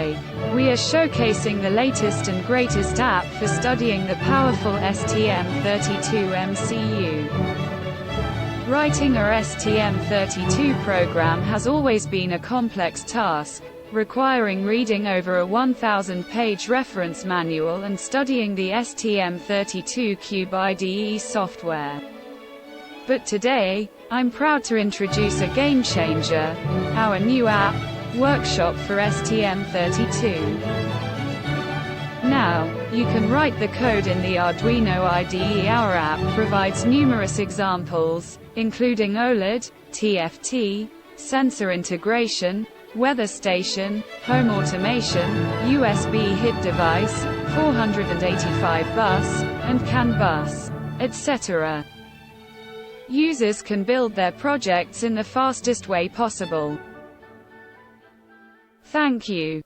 Today, we are showcasing the latest and greatest app for studying the powerful STM32 MCU. Writing a STM32 program has always been a complex task, requiring reading over a 1,000-page reference manual and studying the STM32 Cube IDE software. But today, I'm proud to introduce a game-changer, our new app, Workshop for STM32. Now, you can write the code in the Arduino IDE. Our app provides numerous examples, including OLED, TFT, sensor integration, weather station, home automation, USB HID device, 485 bus, and CAN bus, etc. Users can build their projects in the fastest way possible. Thank you.